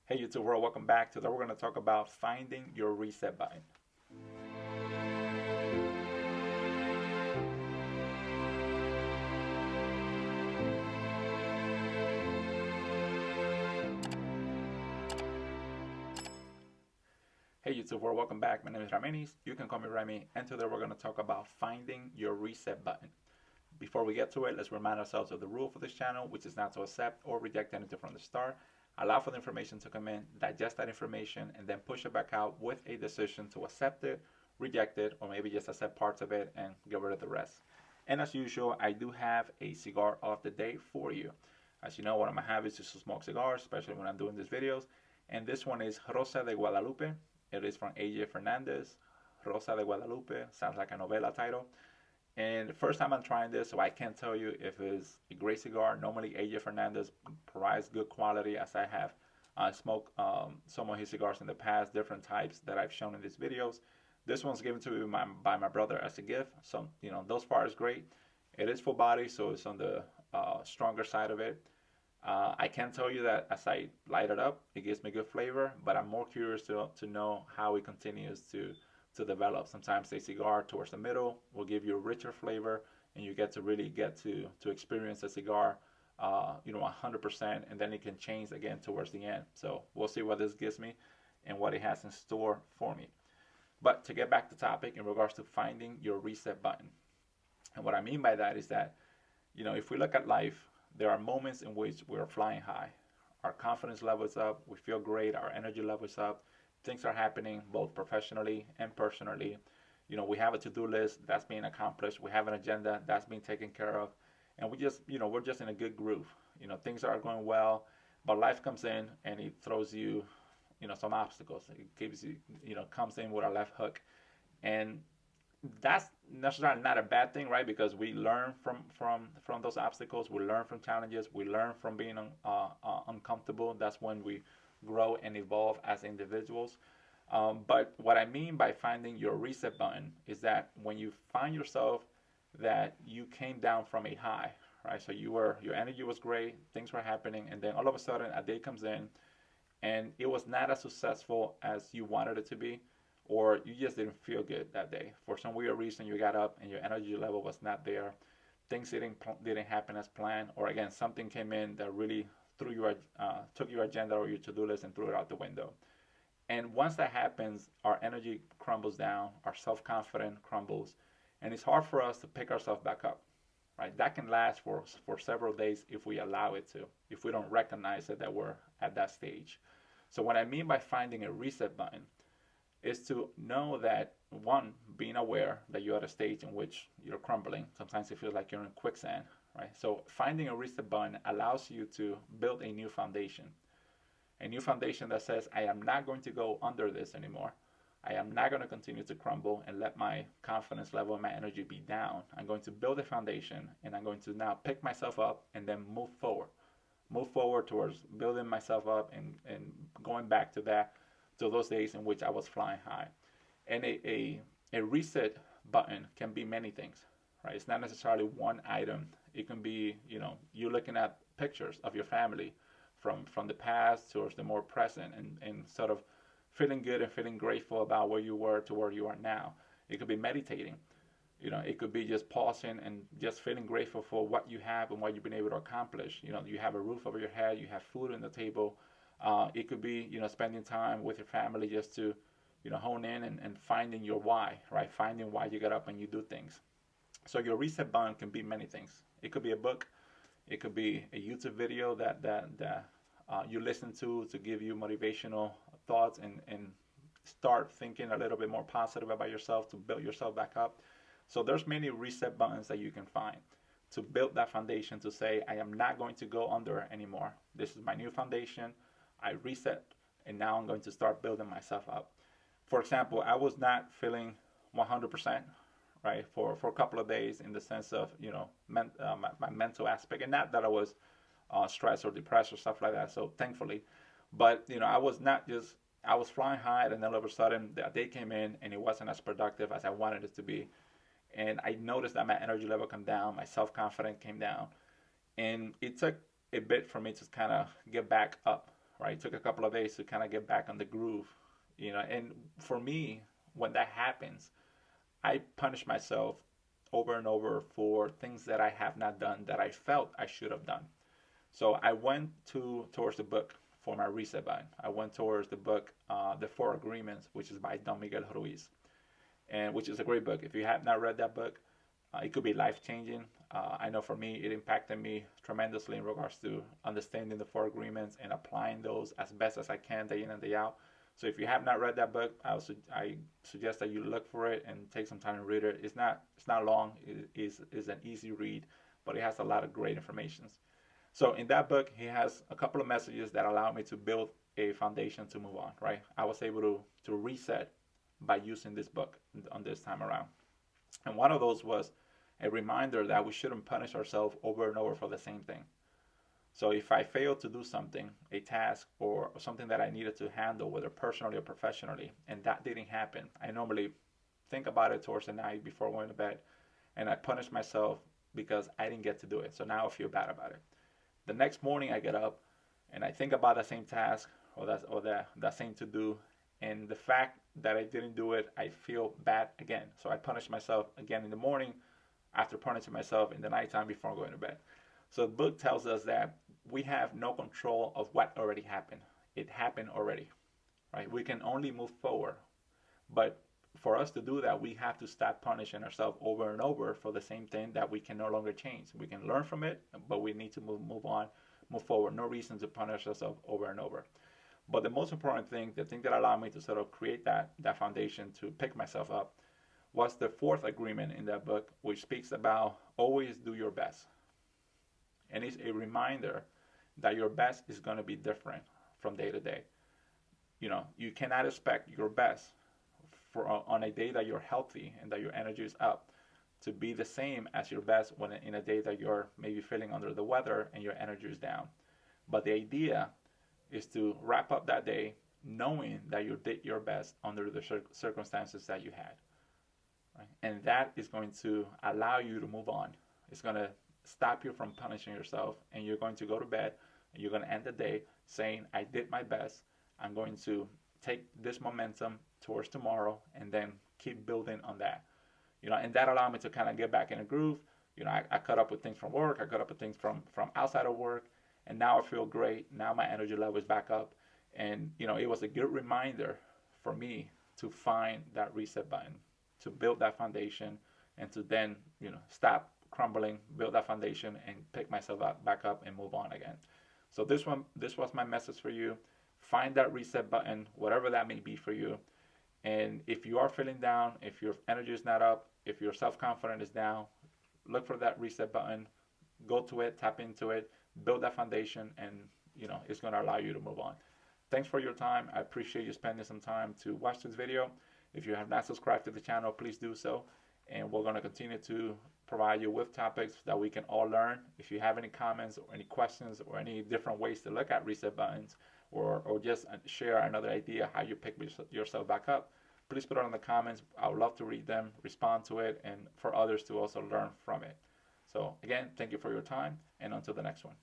Hey YouTube world, welcome back. Today we're going to talk about finding your reset button. Hey YouTube world, welcome back. My name is Raminis. You can call me Remy, and today we're going to talk about finding your reset button. Before we get to it, let's remind ourselves of the rule for this channel, which is not to accept or reject anything from the start. Allow for the information to come in, digest that information, and then push it back out with a decision to accept it, reject it, or maybe just accept parts of it and get rid of the rest. And as usual, I do have a cigar of the day for you. As you know, one of my habits is to smoke cigars, especially when I'm doing these videos. And this one is Rosa de Guadalupe. It is from AJ Fernandez. Rosa de Guadalupe sounds like a novela title. And the first time I'm trying this, so I can't tell you if it's a great cigar. Normally, AJ Fernandez provides good quality, as I have smoked some of his cigars in the past, different types that I've shown in these videos. This one's given to me by my brother as a gift. So, those far is great. It is full body, so it's on the stronger side of it. I can tell you that as I light it up, it gives me good flavor, but I'm more curious to know how it continues to develop. Sometimes a cigar towards the middle will give you a richer flavor, and you get to really get to experience a cigar, 100%, and then it can change again towards the end. So we'll see what this gives me and what it has in store for me. But to get back to topic in regards to finding your reset button, and what I mean by that is that, if we look at life, there are moments in which we're flying high. Our confidence level is up, we feel great, our energy level is up, things are happening both professionally and personally. We have a to-do list that's being accomplished, we have an agenda that's being taken care of, and we're just in a good groove. Things are going well, but life comes in and it throws you, some obstacles. It gives you, comes in with a left hook. And that's necessarily not a bad thing, right? Because we learn from those obstacles. We learn from challenges. We learn from being uncomfortable. That's when we grow and evolve as individuals. But what I mean by finding your reset button is that when you find yourself that you came down from a high, right? So your energy was great, things were happening, and then all of a sudden a day comes in and it was not as successful as you wanted it to be, or you just didn't feel good that day. For some weird reason, you got up and your energy level was not there. Things didn't happen as planned, or again, something came in that really took your agenda or your to-do list and threw it out the window. And once that happens, our energy crumbles down, our self-confidence crumbles, and it's hard for us to pick ourselves back up. Right? That can last for several days if we allow it to, if we don't recognize it that we're at that stage. So what I mean by finding a reset button is to know that, one, being aware that you're at a stage in which you're crumbling. Sometimes it feels like you're in quicksand, right? So finding a reset button allows you to build a new foundation that says, I am not going to go under this anymore. I am not going to continue to crumble and let my confidence level and my energy be down. I'm going to build a foundation, and I'm going to now pick myself up and then move forward. Move forward towards building myself up and going back to those days in which I was flying high. And a reset button can be many things, right? It's not necessarily one item. It can be, you looking at pictures of your family from the past towards the more present, and sort of feeling good and feeling grateful about where you were to where you are now. It could be meditating. It could be just pausing and just feeling grateful for what you have and what you've been able to accomplish. You have a roof over your head, you have food on the table. It could be, spending time with your family just to, hone in and finding your why, right? Finding why you get up and you do things. So your reset button can be many things. It could be a book. It could be a YouTube video that you listen to give you motivational thoughts and start thinking a little bit more positive about yourself to build yourself back up. So there's many reset buttons that you can find to build that foundation, to say, I am not going to go under anymore. This is my new foundation. I reset, and now I'm going to start building myself up. For example, I was not feeling 100%, right, for a couple of days, in the sense of, my mental aspect, and not that I was stressed or depressed or stuff like that. So thankfully, but I was not just, I was flying high, and then all of a sudden the day came in and it wasn't as productive as I wanted it to be. And I noticed that my energy level came down, my self-confidence came down, and it took a bit for me to kind of get back up, right? It took a couple of days to kind of get back on the groove, And for me, when that happens, I punish myself over and over for things that I have not done that I felt I should have done. So I went towards the book for my reset button. I went towards the book, The Four Agreements, which is by Don Miguel Ruiz, and which is a great book. If you have not read that book, it could be life changing. I know for me, it impacted me tremendously in regards to understanding the four agreements and applying those as best as I can day in and day out. So if you have not read that book, I suggest that you look for it and take some time to read it. It's not long. It is an easy read, but it has a lot of great information. So in that book, he has a couple of messages that allow me to build a foundation to move on. Right, I was able to reset by using this book on this time around. And one of those was a reminder that we shouldn't punish ourselves over and over for the same thing. So if I fail to do something, a task or something that I needed to handle, whether personally or professionally, and that didn't happen, I normally think about it towards the night before going to bed, and I punish myself because I didn't get to do it. So now I feel bad about it. The next morning I get up and I think about that same task or that same to do, and the fact that I didn't do it, I feel bad again. So I punish myself again in the morning after punishing myself in the nighttime before going to bed. So the book tells us that we have no control of what already happened. It happened already, right? We can only move forward. But for us to do that, we have to stop punishing ourselves over and over for the same thing that we can no longer change. We can learn from it, but we need to move on, move forward. No reason to punish ourselves over and over. But the most important thing, the thing that allowed me to sort of create that foundation to pick myself up, was the fourth agreement in that book, which speaks about always do your best. And it's a reminder that your best is going to be different from day to day. You cannot expect your best on a day that you're healthy and that your energy is up to be the same as your best when in a day that you're maybe feeling under the weather and your energy is down. But the idea is to wrap up that day knowing that you did your best under the circumstances that you had. Right? And that is going to allow you to move on. It's going to stop you from punishing yourself, and you're going to go to bed and you're going to end the day saying, I did my best. I'm going to take this momentum towards tomorrow and then keep building on that. And that allowed me to kind of get back in a groove. I caught up with things from work. I caught up with things from outside of work. And now I feel great. Now my energy level is back up. And, it was a good reminder for me to find that reset button, to build that foundation, and to then, stop crumbling, build that foundation, and pick myself back up and move on again. So this was my message for you. Find that reset button, whatever that may be for you. And if you are feeling down, if your energy is not up, if your self-confidence is down, look for that reset button, go to it, tap into it, build that foundation, and it's going to allow you to move on. Thanks for your time. I appreciate you spending some time to watch this video. If you have not subscribed to the channel, please do so. And we're going to continue to provide you with topics that we can all learn. If you have any comments or any questions or any different ways to look at reset buttons, or just share another idea how you pick yourself back up, please put it in the comments. I would love to read them, respond to it, and for others to also learn from it. So again, thank you for your time, and until the next one.